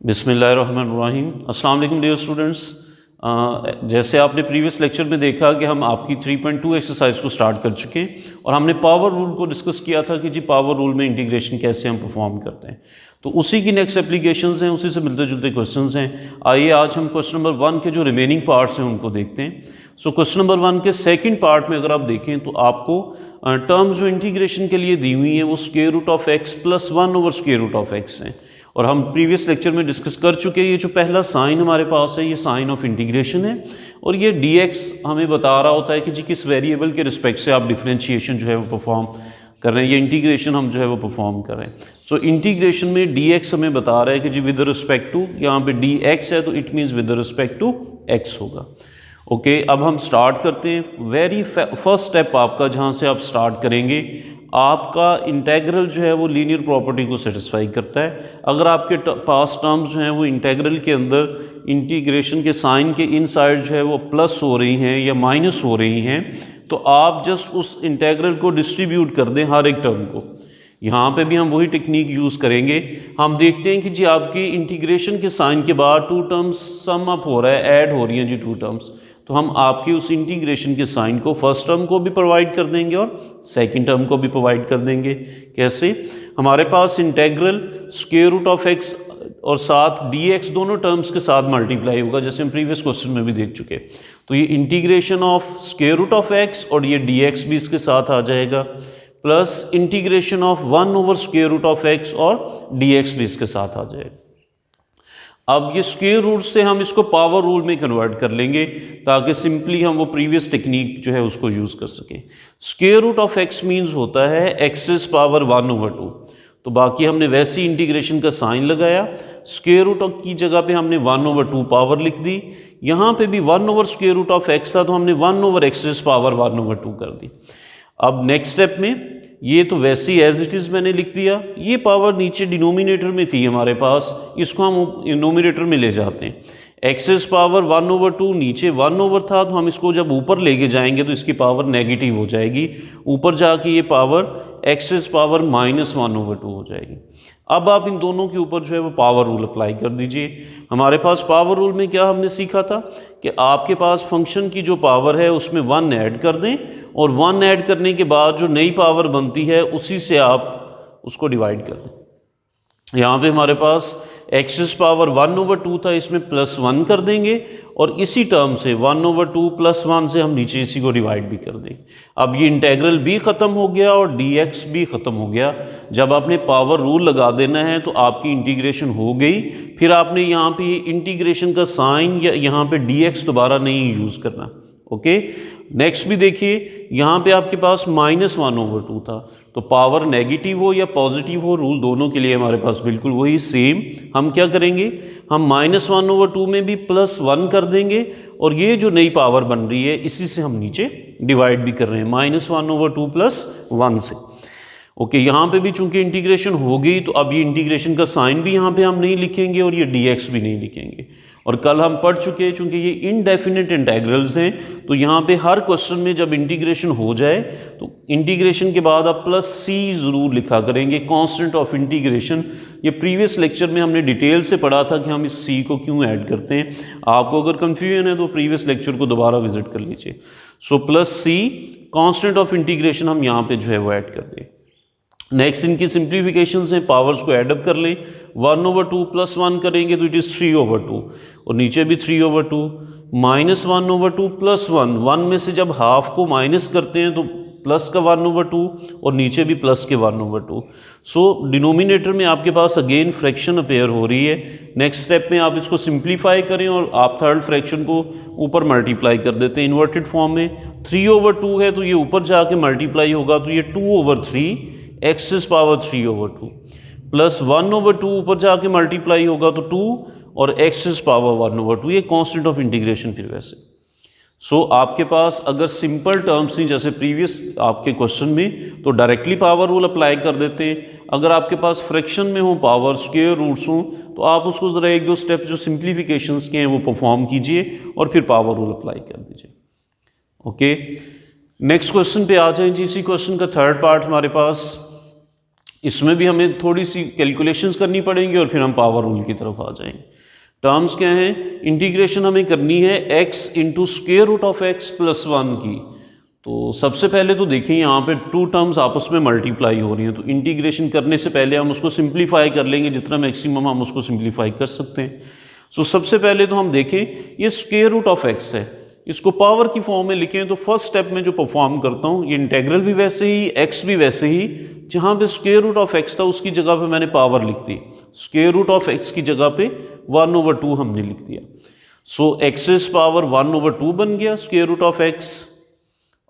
बिस्मिल्लाहिर्रहमानिर्रहीम। अस्सलाम वालेकुम डियर स्टूडेंट्स। जैसे आपने प्रीवियस लेक्चर में देखा कि हम आपकी 3.2 एक्सरसाइज को स्टार्ट कर चुके हैं और हमने पावर रूल को डिस्कस किया था कि जी पावर रूल में इंटीग्रेशन कैसे हम परफॉर्म करते हैं। तो उसी की नेक्स्ट एप्लीकेशंस हैं, उसी से मिलते जुलते क्वेश्चंस हैं। आइए आज हम क्वेश्चन नंबर 1 के जो रिमेनिंग पार्ट्स हैं उनको देखते हैं। सो क्वेश्चन नंबर 1 के सेकेंड पार्ट में अगर आप देखें तो आपको टर्म्स जो इंटीग्रेशन के लिए दी हुई हैं वो square root of x plus 1 over square root of x हैं। और हम प्रीवियस लेक्चर में डिस्कस कर चुके हैं ये जो पहला साइन हमारे पास है ये साइन ऑफ इंटीग्रेशन है और ये dx हमें बता रहा होता है कि जी किस वेरिएबल के रिस्पेक्ट से आप डिफरेंशिएशन जो है वो परफॉर्म कर रहे हैं, ये इंटीग्रेशन हम जो है वो परफॉर्म कर रहे हैं। सो इंटीग्रेशन में dx हमें बता रहा है कि जी विद रिस्पेक्ट टू, यहाँ पे dx है तो it means with respect to x होगा। ओके, अब हम स्टार्ट करते हैं। वेरी फर्स्ट स्टेप आपका जहाँ से आप स्टार्ट करेंगे, आपका इंटेग्रल जो है वो लीनियर प्रॉपर्टी को सेटिस्फाई करता है। अगर आपके पास टर्म्स जो हैं वो इंटेग्रल के अंदर इंटीग्रेशन के साइन के इन साइड जो है वो प्लस हो रही हैं या माइनस हो रही हैं, तो आप जस्ट उस इंटेग्रल को डिस्ट्रीब्यूट कर दें हर एक टर्म को। यहाँ पे भी हम वही टेक्निक यूज़ करेंगे। हम देखते हैं कि जी आपकी इंटीग्रेशन के साइन के बाद टू टर्म्स सम अप हो रहा है, ऐड हो रही हैं जी टू टर्म्स, तो हम आपकी उस इंटीग्रेशन के साइन को फर्स्ट टर्म को भी प्रोवाइड कर देंगे और सेकंड टर्म को भी प्रोवाइड कर देंगे। कैसे? हमारे पास integral square root of x और साथ dx दोनों टर्म्स के साथ मल्टीप्लाई होगा, जैसे हम प्रीवियस क्वेश्चन में भी देख चुके। तो ये integration of square root of x और ये dx भी इसके साथ आ जाएगा, plus integration of 1 over square root of x और dx भी इसके साथ आ जाएगा। अब ये स्क्वायर रूट से हम इसको पावर रूल में कन्वर्ट कर लेंगे ताकि सिंपली हम वो प्रीवियस टेक्निक जो है उसको यूज़ कर सकें। Square root of x means होता है एक्स पावर 1 ओवर 2, तो बाकी हमने वैसी इंटीग्रेशन का साइन लगाया, स्क्वायर रूट की जगह पे हमने 1 ओवर 2 पावर लिख दी। यहाँ पे भी 1 over square root of x था तो हमने 1 ओवर एक्स पावर 1 ओवर 2 कर दी। अब नेक्स्ट स्टेप में ये तो वैसे ही एज इट इज़ मैंने लिख दिया, ये पावर नीचे डिनोमिनेटर में थी हमारे पास, इसको हम नोमिनेटर में ले जाते हैं। एक्सेस पावर 1 ओवर 2 नीचे 1 ओवर था तो हम इसको जब ऊपर लेके जाएंगे तो इसकी पावर नेगेटिव हो जाएगी, ऊपर जाके ये पावर एक्सेस पावर -1 ओवर 2 हो जाएगी। अब आप इन दोनों के ऊपर जो है वो पावर रूल अप्लाई कर दीजिए। हमारे पास पावर रूल में क्या हमने सीखा था कि आपके पास फंक्शन की जो पावर है उसमें 1 ऐड कर दें और 1 ऐड करने के बाद जो नई पावर बनती है उसी से आप उसको डिवाइड कर दें। यहाँ पे हमारे पास एक्सेस पावर 1 ओवर 2 था, इसमें +1 कर देंगे और इसी टर्म से 1 ओवर 2 + 1 से हम नीचे इसी को डिवाइड भी कर देंगे। अब ये इंटेग्रल भी ख़त्म हो गया और dx भी ख़त्म हो गया। जब आपने पावर रूल लगा देना है तो आपकी इंटीग्रेशन हो गई, फिर आपने यहाँ पे इंटीग्रेशन का साइन या यहाँ पे dx दोबारा नहीं यूज़ करना। ओके, नेक्स्ट भी देखिए, यहाँ पे आपके पास -1 ओवर 2 था, तो पावर नेगेटिव हो या पॉजिटिव हो, रूल दोनों के लिए हमारे पास बिल्कुल वही सेम। हम क्या करेंगे, हम -1 ओवर 2 में भी +1 कर देंगे और ये जो नई पावर बन रही है इसी से हम नीचे डिवाइड भी कर रहे हैं -1 ओवर 2 + 1 से। ओके, यहाँ पे भी चूंकि इंटीग्रेशन हो गई तो अब ये इंटीग्रेशन का साइन भी यहाँ पे हम नहीं लिखेंगे और ये dx भी नहीं लिखेंगे। और कल हम पढ़ चुके हैं चूंकि ये इनडेफिनेट इंटेग्रल्स हैं तो यहाँ पे हर क्वेश्चन में जब इंटीग्रेशन हो जाए तो इंटीग्रेशन के बाद आप +c ज़रूर लिखा करेंगे, कांस्टेंट ऑफ इंटीग्रेशन। ये प्रीवियस लेक्चर में हमने डिटेल से पढ़ा था कि हम इस c को क्यों ऐड करते हैं। आपको अगर कन्फ्यूजन है तो प्रीवियस लेक्चर को दोबारा विजिट कर लीजिए। सो +c कांस्टेंट ऑफ इंटीग्रेशन हम यहाँ पे जो है वो ऐड कर दें। नेक्स्ट इनकी सिंप्लीफिकेशंस हैं, पावर्स को ऐडअप कर लें। 1 ओवर 2 + 1 करेंगे तो इट इज़ 3 ओवर 2 और नीचे भी 3 ओवर 2। -1 ओवर 2 + 1, 1 में से जब हाफ को माइनस करते हैं तो प्लस का 1 ओवर 2 और नीचे भी प्लस के 1 ओवर 2। सो डिनोमिनेटर में आपके पास अगेन फ्रैक्शन अपेयर हो रही है। नेक्स्ट स्टेप में आप इसको सिंप्लीफाई करें और आप थर्ड फ्रैक्शन को ऊपर मल्टीप्लाई कर देते हैं इन्वर्टेड फॉर्म में। 3 ओवर 2 है तो ये ऊपर जाके मल्टीप्लाई होगा तो ये 2 over 3 x's power 3 over 2 plus 1 over 2 ऊपर जाके मल्टीप्लाई होगा तो 2 और एक्सेस पावर 1 ओवर 2, ये कांस्टेंट ऑफ इंटीग्रेशन फिर वैसे। सो आपके पास अगर सिंपल टर्म्स नहीं जैसे प्रीवियस आपके क्वेश्चन में तो डायरेक्टली पावर रूल अप्लाई कर देते हैं। अगर आपके पास फ्रैक्शन में हो पावर स्क्वायर रूट्स हों तो आप उसको ज़रा 1-2 स्टेप जो सिंप्लीफिकेशंस के हैं वो परफॉर्म कीजिए और फिर पावर रूल अप्लाई कर दीजिए। ओके, नेक्स्ट क्वेश्चन पे आ जाएं जी। इसी क्वेश्चन का थर्ड पार्ट हमारे पास इसमें भी हमें थोड़ी सी कैलकुलेशंस करनी पड़ेंगी और फिर हम पावर रूल की तरफ आ जाएंगे। टर्म्स क्या हैं, इंटीग्रेशन हमें करनी है x into square root of x plus 1 की। तो सबसे पहले तो देखिए यहाँ पे टू टर्म्स आपस में मल्टीप्लाई हो रही हैं, तो इंटीग्रेशन करने से पहले हम उसको सिंप्लीफाई कर लेंगे, जितना मैक्सिमम हम उसको सिंप्लीफाई कर सकते हैं। सो सबसे पहले तो हम देखें ये स्क्वेयर रूट ऑफ x है, इसको पावर की फॉर्म में लिखें तो फर्स्ट स्टेप में जो परफॉर्म करता हूँ, ये इंटेग्रल भी वैसे ही, x भी वैसे ही, जहाँ पे स्क्वेयर रूट ऑफ x था उसकी जगह पे मैंने पावर लिख दी, स्क्वेयर रूट ऑफ x की जगह पे 1/2 हमने लिख दिया। सो एक्सेस पावर 1/2 बन गया स्क्वेयर रूट ऑफ x,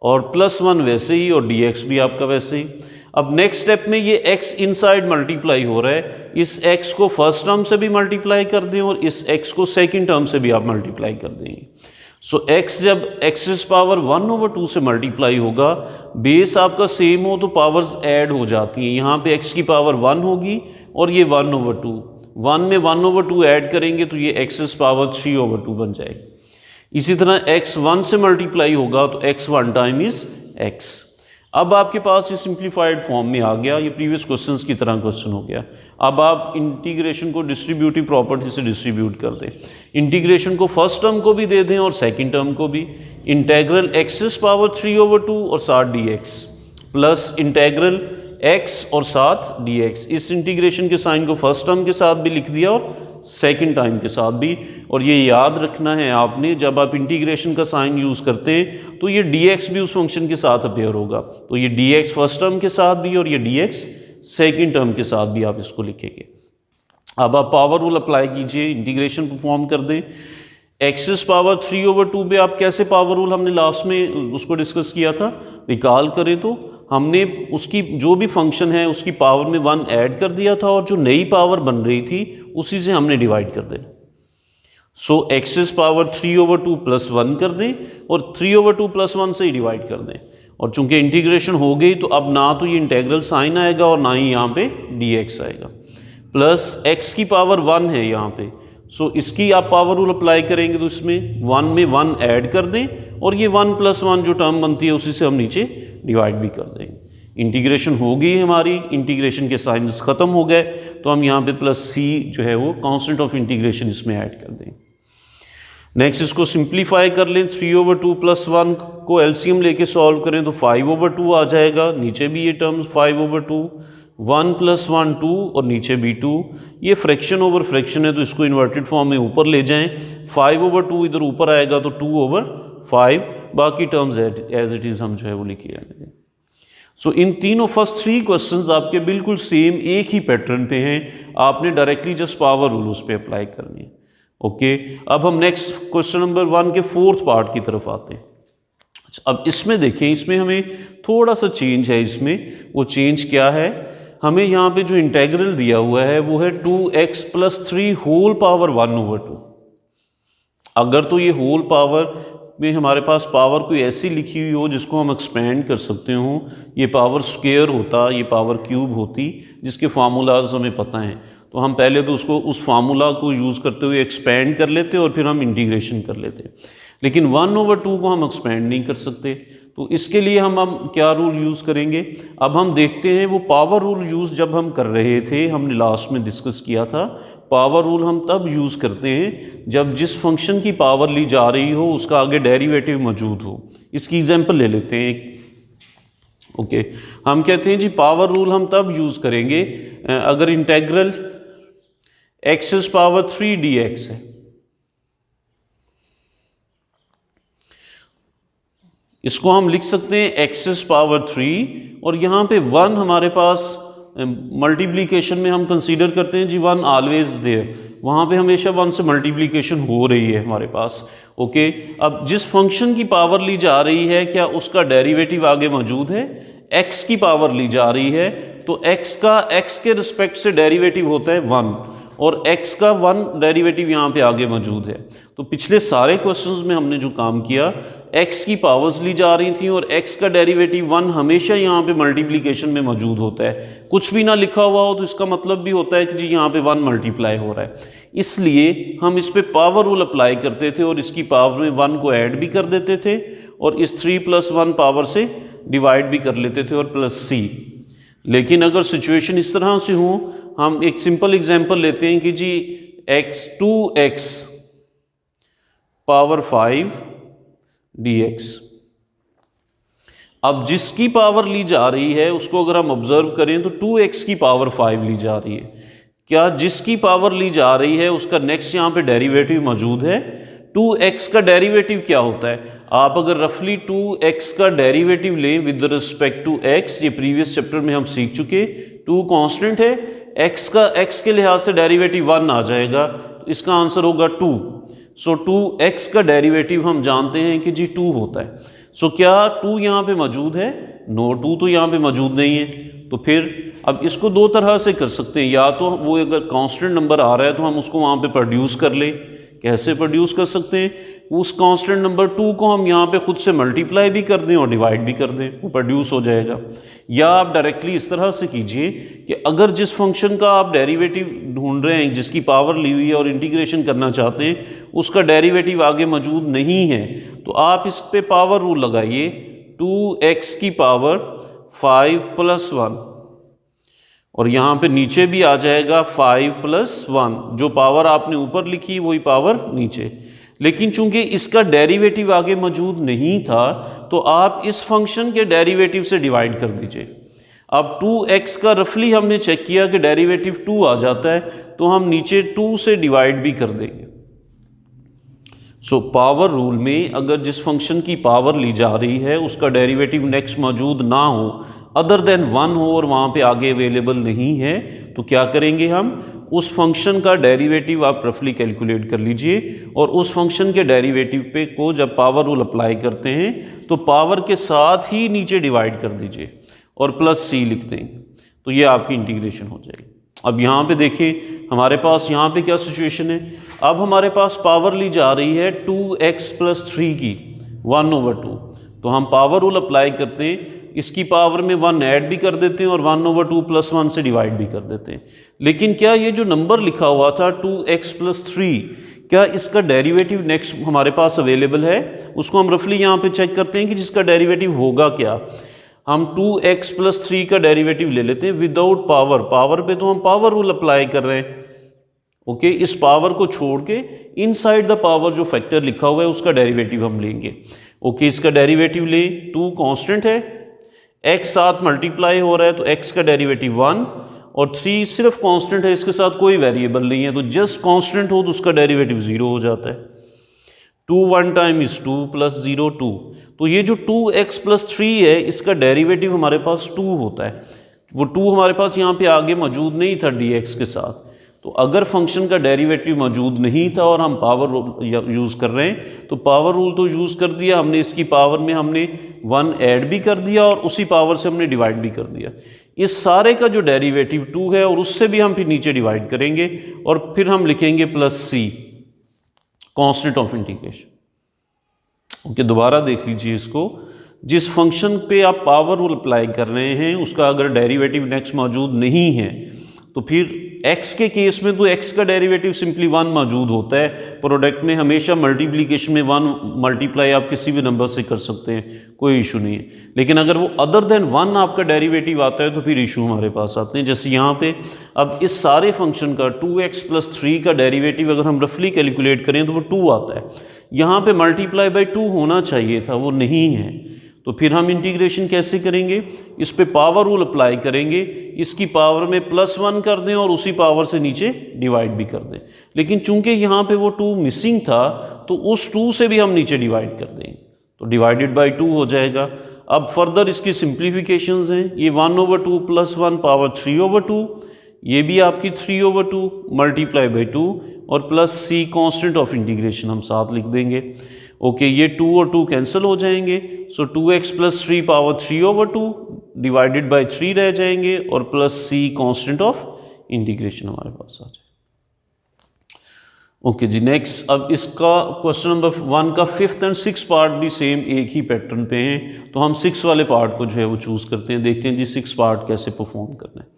और प्लस 1 वैसे ही और dx भी आपका वैसे ही। अब नेक्स्ट स्टेप में ये x इनसाइड मल्टीप्लाई हो रहा है, इस x को फर्स्ट टर्म से भी मल्टीप्लाई कर दें और इस x को सेकंड टर्म से भी आप मल्टीप्लाई कर देंगे। सो x जब एक्सेस पावर 1/2 से मल्टीप्लाई होगा, बेस आपका सेम हो तो पावर्स ऐड हो जाती हैं। यहाँ पे x की पावर 1 होगी और ये 1/2, 1 में 1/2 ऐड करेंगे तो ये एक्सेस पावर 3/2 बन जाएगी। इसी तरह x 1 से मल्टीप्लाई होगा तो x 1 टाइम इज x। अब आपके पास ये सिंप्लीफाइड फॉर्म में आ गया, ये प्रीवियस क्वेश्चंस की तरह क्वेश्चन हो गया। अब आप इंटीग्रेशन को डिस्ट्रीब्यूटिव प्रॉपर्टी से डिस्ट्रीब्यूट कर दें, इंटीग्रेशन को फर्स्ट टर्म को भी दे दें और सेकंड टर्म को भी। इंटेग्रल एक्सेस पावर 3/2 और साथ dx प्लस इंटेग्रल x और साथ dx। इस इंटीग्रेशन के साइन को फर्स्ट टर्म के साथ भी लिख दिया और सेकंड टाइम के साथ भी। और ये याद रखना है आपने, जब आप इंटीग्रेशन का साइन यूज़ करते हैं तो ये dx भी उस फंक्शन के साथ अपेयर होगा, तो ये dx फर्स्ट टर्म के साथ भी और ये dx सेकंड टर्म के साथ भी आप इसको लिखेंगे। अब आप पावर रूल अप्लाई कीजिए, इंटीग्रेशन परफॉर्म कर दें। एक्सेस पावर 3/2 पे आप कैसे पावर रूल हमने लास्ट में उसको डिस्कस किया था, रिकॉल करें तो हमने उसकी जो भी फंक्शन है उसकी पावर में 1 ऐड कर दिया था और जो नई पावर बन रही थी उसी से हमने डिवाइड कर देना। सो एक्सेस पावर 3/2 प्लस 1 कर दें और 3/2 प्लस 1 से ही डिवाइड कर दें। और चूंकि इंटीग्रेशन हो गई तो अब ना तो ये इंटेग्रल साइन आएगा और ना ही यहाँ पे dx आएगा। प्लस x की पावर 1 है यहाँ पे, सो इसकी आप पावर रूल अप्लाई करेंगे तो इसमें 1 में 1 ऐड कर दें और ये 1 + 1 जो टर्म बनती है उसी से हम नीचे डिवाइड भी कर देंगे। इंटीग्रेशन हो गई हमारी, इंटीग्रेशन के साइंस ख़त्म हो गए तो हम यहाँ पे प्लस c जो है वो कांस्टेंट ऑफ इंटीग्रेशन इसमें ऐड कर दें। नेक्स्ट इसको सिंप्लीफाई कर लें, 3/2 प्लस 1 को एलसीएम लेके सॉल्व करें तो 5/2 आ जाएगा, नीचे भी ये टर्म्स 5/2, 1 + 1 2 और नीचे भी 2। ये फ्रैक्शन ओवर फ्रैक्शन है तो इसको इन्वर्टेड फॉर्म में ऊपर ले जाएं, 5/2 इधर ऊपर आएगा तो 2/5, बाकी टर्म्स एज इट इज़ हम जो है वो लिखिए रहने दें। सो इन तीनों फर्स्ट 3 क्वेश्चंस आपके बिल्कुल सेम एक ही पैटर्न पे हैं, आपने डायरेक्टली जस्ट पावर रूल उस पर अप्लाई करनी है। ओके, अब हम नेक्स्ट क्वेश्चन नंबर 1 के 4th पार्ट की तरफ आते हैं। अब इसमें देखें, इसमें हमें थोड़ा सा चेंज है। इसमें वो चेंज क्या है, हमें यहाँ पे जो इंटेग्रल दिया हुआ है वो है 2x + 3 होल पावर 1/2। अगर तो ये होल पावर में हमारे पास पावर कोई ऐसी लिखी हुई हो जिसको हम एक्सपेंड कर सकते हो, ये पावर स्क्वायर होता, ये पावर क्यूब होती, जिसके फार्मूलाज हमें पता हैं, तो हम पहले तो उसको उस फार्मूला को यूज़ करते हुए एक्सपेंड कर लेते और फिर हम इंटीग्रेशन कर लेते। लेकिन 1/2 को हम एक्सपेंड नहीं कर सकते, तो इसके लिए हम क्या रूल यूज़ करेंगे। अब हम देखते हैं वो पावर रूल यूज़ जब हम कर रहे थे, हमने लास्ट में डिस्कस किया था, पावर रूल हम तब यूज़ करते हैं जब जिस फंक्शन की पावर ली जा रही हो उसका आगे डेरिवेटिव मौजूद हो। इसकी एग्जांपल ले लेते हैं एक। ओके, हम कहते हैं जी पावर रूल हम तब यूज़ करेंगे अगर इंटेग्रल x⁻³ dx है। इसको हम लिख सकते हैं x⁻³ और यहाँ पे 1 हमारे पास मल्टीप्लिकेशन में हम कंसीडर करते हैं जी 1 ऑलवेज देयर, वहाँ पे हमेशा 1 से मल्टीप्लिकेशन हो रही है हमारे पास। ओके, अब जिस फंक्शन की पावर ली जा रही है क्या उसका डेरिवेटिव आगे मौजूद है, x की पावर ली जा रही है तो x का x के रिस्पेक्ट से डेरिवेटिव होता है 1 और x का 1 डेरिवेटिव यहाँ पे आगे मौजूद है। तो पिछले सारे क्वेश्चंस में हमने जो काम किया, x की पावर्स ली जा रही थी और x का डेरिवेटिव 1 हमेशा यहाँ पे मल्टीप्लिकेशन में मौजूद होता है। कुछ भी ना लिखा हुआ हो तो इसका मतलब भी होता है कि जी यहाँ पे 1 मल्टीप्लाई हो रहा है, इसलिए हम इस पे पावर रूल अप्लाई करते थे और इसकी पावर में 1 को ऐड भी कर देते थे और इस 3 + 1 पावर से डिवाइड भी कर लेते थे और प्लस c। लेकिन अगर सिचुएशन इस तरह से हो, हम एक सिंपल एग्जांपल लेते हैं कि जी x पावर 5 dx। अब जिसकी पावर ली जा रही है उसको अगर हम ऑब्जर्व करें तो 2x की पावर 5 ली जा रही है। क्या जिसकी पावर ली जा रही है उसका नेक्स्ट यहाँ पे डेरिवेटिव मौजूद है? 2x का डेरिवेटिव क्या होता है? आप अगर रफली 2x का डेरिवेटिव लें विद रिस्पेक्ट टू x, ये प्रीवियस चैप्टर में हम सीख चुके, 2 कांस्टेंट है, x के लिहाज से डेरिवेटिव 1 आ जाएगा, तो इसका आंसर होगा 2। सो 2x का डेरिवेटिव हम जानते हैं कि जी 2 होता है। सो क्या 2 यहाँ पे मौजूद है? नो, 2 तो यहाँ पे मौजूद नहीं है। तो फिर अब इसको दो तरह से कर सकते हैं, या तो वो अगर कांस्टेंट नंबर आ रहा है तो हम उसको वहाँ पे प्रोड्यूस कर लें। कैसे प्रोड्यूस कर सकते हैं? उस कांस्टेंट नंबर 2 को हम यहाँ पे खुद से मल्टीप्लाई भी कर दें और डिवाइड भी कर दें, वो प्रोड्यूस हो जाएगा। या आप डायरेक्टली इस तरह से कीजिए कि अगर जिस फंक्शन का आप डेरिवेटिव ढूंढ रहे हैं, जिसकी पावर ली हुई है और इंटीग्रेशन करना चाहते हैं, उसका डेरिवेटिव आगे मौजूद नहीं है, तो आप इस पे पावर रूल लगाइए, 2x की पावर 5 + 1, और यहाँ पे नीचे भी आ जाएगा 5 + 1। जो पावर आपने ऊपर लिखी वही पावर नीचे, लेकिन चूंकि इसका डेरिवेटिव आगे मौजूद नहीं था तो आप इस फंक्शन के डेरिवेटिव से डिवाइड कर दीजिए। अब 2x का रफली हमने चेक किया कि डेरिवेटिव 2 आ जाता है, तो हम नीचे 2 से डिवाइड भी कर देंगे। सो पावर रूल में अगर जिस फंक्शन की पावर ली जा रही है उसका डेरिवेटिव नेक्स्ट मौजूद ना हो, अदर देन 1 हो और वहाँ पे आगे अवेलेबल नहीं है, तो क्या करेंगे हम? उस फंक्शन का डेरिवेटिव आप रफली कैलकुलेट कर लीजिए, और उस फंक्शन के डेरिवेटिव पे को जब पावर रूल अप्लाई करते हैं तो पावर के साथ ही नीचे डिवाइड कर दीजिए और +c लिख देंगे, तो ये आपकी इंटीग्रेशन हो जाएगी। अब यहाँ पे देखिए हमारे पास यहाँ पे क्या सिचुएशन है। अब हमारे पास पावर ली जा रही है 2x + 3 की 1/2, तो हम पावर रूल अप्लाई करते हैं, इसकी पावर में 1 ऐड भी कर देते हैं और 1/2 + 1 से डिवाइड भी कर देते हैं। लेकिन क्या ये जो नंबर लिखा हुआ था 2x + 3, क्या इसका डेरिवेटिव नेक्स्ट हमारे पास अवेलेबल है? उसको हम रफली यहाँ पे चेक करते हैं कि जिसका डेरिवेटिव होगा क्या। हम 2x + 3 का डेरिवेटिव ले लेते हैं विदाउट पावर। पावर पे तो हम पावर रूल अप्लाई कर रहे हैं, ओके। इस पावर को छोड़ के इनसाइड द पावर जो फैक्टर लिखा हुआ है उसका डेरिवेटिव हम लेंगे, ओके। इसका डेरिवेटिव ले, 2 कांस्टेंट है, x साथ मल्टीप्लाई हो रहा है तो x का डेरिवेटिव 1, और 3 सिर्फ कांस्टेंट है, इसके साथ कोई वेरिएबल नहीं है, तो जस्ट कांस्टेंट हो तो उसका डेरिवेटिव 0 हो जाता है। 2 1 टाइम इज 2 + 0 2, तो ये जो 2x + 3 है इसका डेरिवेटिव हमारे पास 2 होता है। वो 2 हमारे पास यहाँ पे आगे मौजूद नहीं था dx के साथ, तो अगर फंक्शन का डेरिवेटिव मौजूद नहीं था और हम पावर रूल यूज़ कर रहे हैं, तो पावर रूल तो यूज़ कर दिया हमने, इसकी पावर में हमने 1 ऐड भी कर दिया और उसी पावर से हमने डिवाइड भी कर दिया। इस सारे का जो डेरिवेटिव 2 है और उससे भी हम फिर नीचे डिवाइड करेंगे और फिर हम लिखेंगे +c, constant of integration, okay. दोबारा देख लीजिए इसको, जिस फंक्शन पे आप पावर रूल अप्लाई कर रहे हैं उसका अगर डेरिवेटिव नेक्स्ट मौजूद नहीं है, तो फिर x के केस में तो x का डेरिवेटिव सिंपली 1 मौजूद होता है। प्रोडक्ट में हमेशा मल्टीप्लिकेशन में 1 मल्टीप्लाई आप किसी भी नंबर से कर सकते हैं, कोई इशू नहीं है। लेकिन अगर वो अदर देन 1 आपका डेरिवेटिव आता है तो फिर इशू हमारे पास आते हैं। जैसे यहाँ पे अब इस सारे फंक्शन का 2x + 3 का डेरिवेटिव अगर हम रफली कैलकुलेट करें तो वो 2 आता है। यहाँ पे मल्टीप्लाई बाई 2 होना चाहिए था, वो नहीं है, तो फिर हम इंटीग्रेशन कैसे करेंगे? इस पे पावर रूल अप्लाई करेंगे, इसकी पावर में +1 कर दें और उसी पावर से नीचे डिवाइड भी कर दें। लेकिन चूंकि यहाँ पे वो 2 मिसिंग था तो उस 2 से भी हम नीचे डिवाइड कर देंगे, तो डिवाइडेड बाई 2 हो जाएगा। अब फर्दर इसकी सिंप्लीफिकेशंस हैं, ये 1/2 + 1 पावर 3/2, ये भी आपकी 3/2 मल्टीप्लाई बाई 2 और +c कांस्टेंट ऑफ इंटीग्रेशन हम साथ लिख देंगे, ओके। ये 2 और 2 कैंसिल हो जाएंगे, सो 2x + 3 पावर 3/2 डिवाइडेड बाई 3 रह जाएंगे और +c कांस्टेंट ऑफ इंटीग्रेशन हमारे पास आ जाए, ओके जी। नेक्स्ट, अब इसका क्वेश्चन नंबर 1 का 5th और 6th पार्ट भी सेम एक ही पैटर्न पे हैं, तो हम 6 वाले पार्ट को जो है वो चूज़ करते हैं। देखते हैं जी 6 पार्ट कैसे परफॉर्म करना है।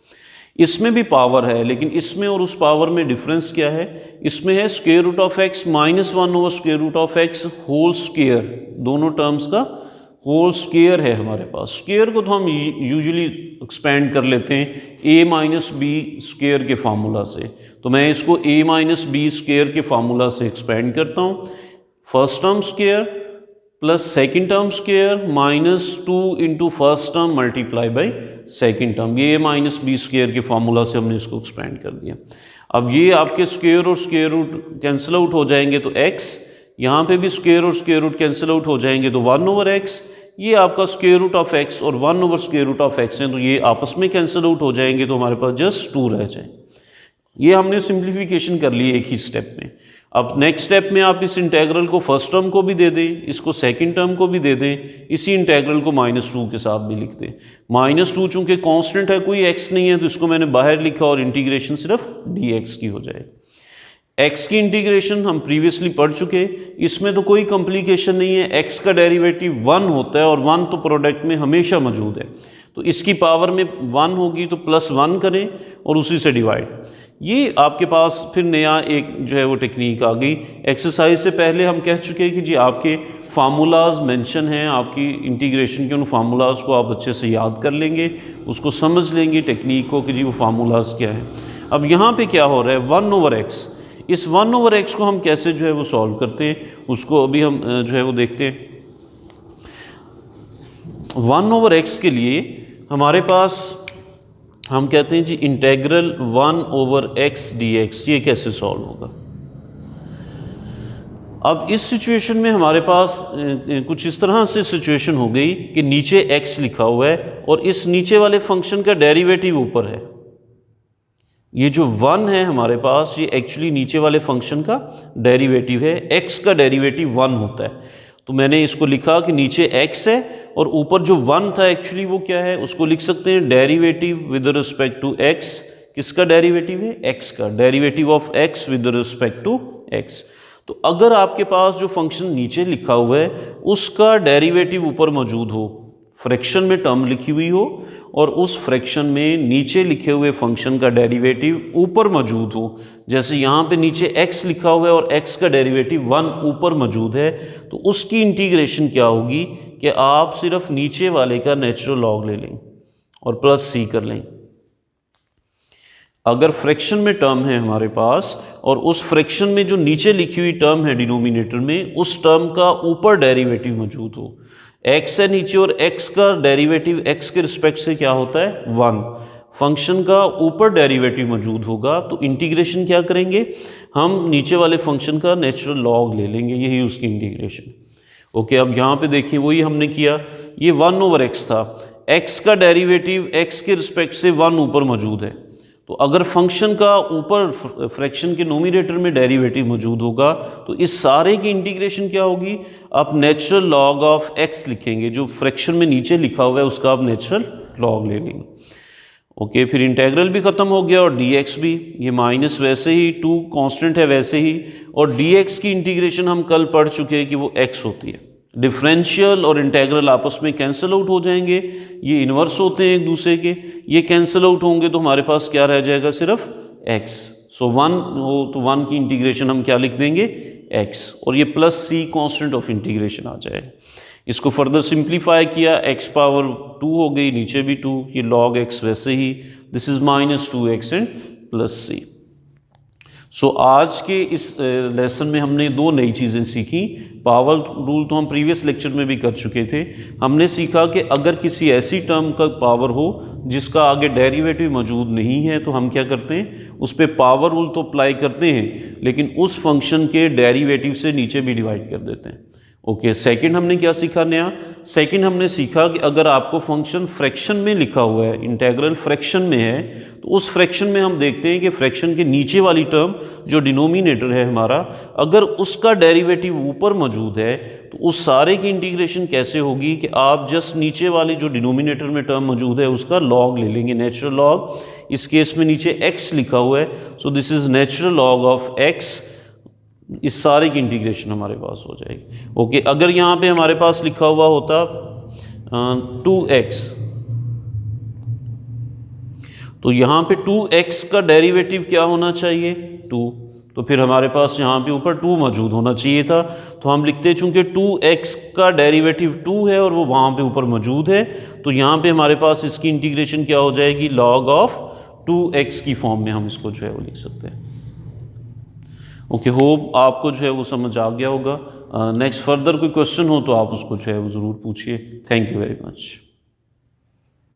इसमें भी पावर है, लेकिन इसमें और उस पावर में डिफरेंस क्या है? इसमें है √(x) -1/√(x) होल स्क्वायर, दोनों टर्म्स का होल स्क्वायर है हमारे पास। स्क्वायर को तो हम यूजुअली एक्सपेंड कर लेते हैं a माइनस बी स्क्वायर के फार्मूला से, तो मैं इसको a माइनस बी स्क्वायर के फार्मूला से एक्सपेंड करता हूँ। First term square plus second term square minus 2 into first term multiply by second term, ये a माइनस बी स्क्वायर के फार्मूला से हमने इसको एक्सपेंड कर दिया। अब ये आपके स्क्वायर और स्क्वायर रूट कैंसिल आउट हो जाएंगे तो x, यहाँ पे भी स्क्वायर और स्क्वायर रूट कैंसिल आउट हो जाएंगे तो 1 ओवर x, ये आपका स्क्वायर रूट ऑफ x और 1 over square root of x है, तो ये आपस में कैंसिल आउट हो जाएंगे तो हमारे पास जस्ट 2 रह जाए। ये हमने सिंप्लीफिकेशन कर ली एक ही स्टेप में। अब नेक्स्ट स्टेप में आप इस इंटेग्रल को फर्स्ट टर्म को भी दे दें, इसको सेकंड टर्म को भी दे दें, इसी इंटेग्रल को -2 के साथ भी लिख दें। -2 चूंकि कांस्टेंट है, कोई x नहीं है, तो इसको मैंने बाहर लिखा और इंटीग्रेशन सिर्फ dx की हो जाए। x की इंटीग्रेशन हम प्रीवियसली पढ़ चुके, इसमें तो कोई कॉम्प्लिकेशन नहीं है। x का डेरिवेटिव 1 होता है और 1 तो प्रोडक्ट में हमेशा मौजूद है, तो इसकी पावर में 1 होगी तो +1 करें और उसी से डिवाइड। ये आपके पास फिर नया एक जो है वो टेक्निक आ गई। एक्सरसाइज से पहले हम कह चुके हैं कि जी आपके फार्मूलाज मेंशन हैं, आपकी इंटीग्रेशन के उन फार्मूलाज को आप अच्छे से याद कर लेंगे, उसको समझ लेंगे टेक्निक को कि जी वो फार्मूलाज क्या है। अब यहाँ पे क्या हो रहा है, 1 ओवर x, इस 1 ओवर x को हम कैसे जो है वो सॉल्व करते हैं, उसको अभी हम जो है वो देखते हैं। 1 ओवर x के लिए हमारे पास हम कहते हैं जी इंटेग्रल 1 ओवर x dx, ये कैसे सॉल्व होगा। अब इस सिचुएशन में हमारे पास कुछ इस तरह से सिचुएशन हो गई कि नीचे x लिखा हुआ है और इस नीचे वाले फंक्शन का डेरिवेटिव ऊपर है। ये जो 1 है हमारे पास, ये एक्चुअली नीचे वाले फंक्शन का डेरिवेटिव है, x का डेरिवेटिव 1 होता है। तो मैंने इसको लिखा कि नीचे x है और ऊपर जो 1 था एक्चुअली वो क्या है, उसको लिख सकते हैं derivative with respect to x। किसका डेरिवेटिव है, x का, derivative of x with respect to x। तो अगर आपके पास जो फंक्शन नीचे लिखा हुआ है उसका डेरिवेटिव ऊपर मौजूद हो, फ्रैक्शन में टर्म लिखी हुई हो और उस फ्रैक्शन में नीचे लिखे हुए फंक्शन का डेरिवेटिव ऊपर मौजूद हो, जैसे यहाँ पे नीचे x लिखा हुआ है और x का डेरिवेटिव 1 ऊपर मौजूद है, तो उसकी इंटीग्रेशन क्या होगी कि आप सिर्फ नीचे वाले का नेचुरल लॉग ले लें और +c कर लें। अगर फ्रैक्शन में टर्म है हमारे पास और उस फ्रैक्शन में जो नीचे लिखी हुई टर्म है डिनोमिनेटर में, उस टर्म का ऊपर डेरिवेटिव मौजूद हो, x है नीचे और x का डेरिवेटिव x के रिस्पेक्ट से क्या होता है 1, फंक्शन का ऊपर डेरिवेटिव मौजूद होगा, तो इंटीग्रेशन क्या करेंगे हम, नीचे वाले फंक्शन का नेचुरल लॉग ले लेंगे, यही उसकी इंटीग्रेशन। ओके, अब यहाँ पे देखिए वही हमने किया, ये 1 ओवर x था, x का डेरिवेटिव x के रिस्पेक्ट से 1 ऊपर मौजूद है, तो अगर फंक्शन का ऊपर फ्रैक्शन के नोमिनेटर में डेरिवेटिव मौजूद होगा तो इस सारे की इंटीग्रेशन क्या होगी, आप नेचुरल लॉग ऑफ x लिखेंगे, जो फ्रैक्शन में नीचे लिखा हुआ है उसका आप नेचुरल लॉग ले लेंगे। ओके, फिर इंटेग्रल भी ख़त्म हो गया और dx भी, ये माइनस वैसे ही 2 कांस्टेंट है वैसे ही, और dx की इंटीग्रेशन हम कल पढ़ चुके हैं कि वो x होती है। डिफरेंशियल और इंटेग्रल आपस में कैंसिल आउट हो जाएंगे, ये इन्वर्स होते हैं एक दूसरे के, ये कैंसिल आउट होंगे तो हमारे पास क्या रह जाएगा, सिर्फ x। सो 1 हो तो 1 की इंटीग्रेशन हम क्या लिख देंगे, x, और ये +c कांस्टेंट ऑफ इंटीग्रेशन आ जाएगा। इसको फर्दर सिंप्लीफाई किया, x पावर 2 हो गई, नीचे भी 2, ये log x वैसे ही, this is -2x and +c। So आज के इस लेसन में हमने 2 नई चीज़ें सीखी। पावर रूल तो हम प्रीवियस लेक्चर में भी कर चुके थे। हमने सीखा कि अगर किसी ऐसी टर्म का पावर हो जिसका आगे डेरिवेटिव मौजूद नहीं है तो हम क्या करते हैं, उस पर पावर रूल तो अप्लाई करते हैं लेकिन उस फंक्शन के डेरिवेटिव से नीचे भी डिवाइड कर देते हैं। ओके, सेकंड हमने क्या सीखा नया, सेकंड हमने सीखा कि अगर आपको फंक्शन फ्रैक्शन में लिखा हुआ है, इंटेग्रल फ्रैक्शन में है, तो उस फ्रैक्शन में हम देखते हैं कि फ्रैक्शन के नीचे वाली टर्म जो डिनोमिनेटर है हमारा, अगर उसका डेरिवेटिव ऊपर मौजूद है तो उस सारे की इंटीग्रेशन कैसे होगी कि आप जस्ट नीचे वाली जो डिनोमिनेटर में टर्म मौजूद है उसका लॉग ले लेंगे, नेचुरल लॉग। इस केस में नीचे x लिखा हुआ है, so this is natural log of x, इस सारे की इंटीग्रेशन हमारे पास हो जाएगी। ओके, अगर यहाँ पे हमारे पास लिखा हुआ होता 2x, तो यहाँ पे 2x का डेरिवेटिव क्या होना चाहिए, 2, तो फिर हमारे पास यहाँ पे ऊपर 2 मौजूद होना चाहिए था, तो हम लिखते हैं चूँकि 2x का डेरिवेटिव 2 है और वो वहाँ पे ऊपर मौजूद है, तो यहाँ पे हमारे पास इसकी इंटीग्रेशन क्या हो जाएगी, log ऑफ 2x की फॉर्म में हम इसको जो है वो लिख सकते हैं। ओके, होप आपको जो है वो समझ आ गया होगा। नेक्स्ट फर्दर कोई क्वेश्चन हो तो आप उसको जो है वो ज़रूर पूछिए। Thank you very much.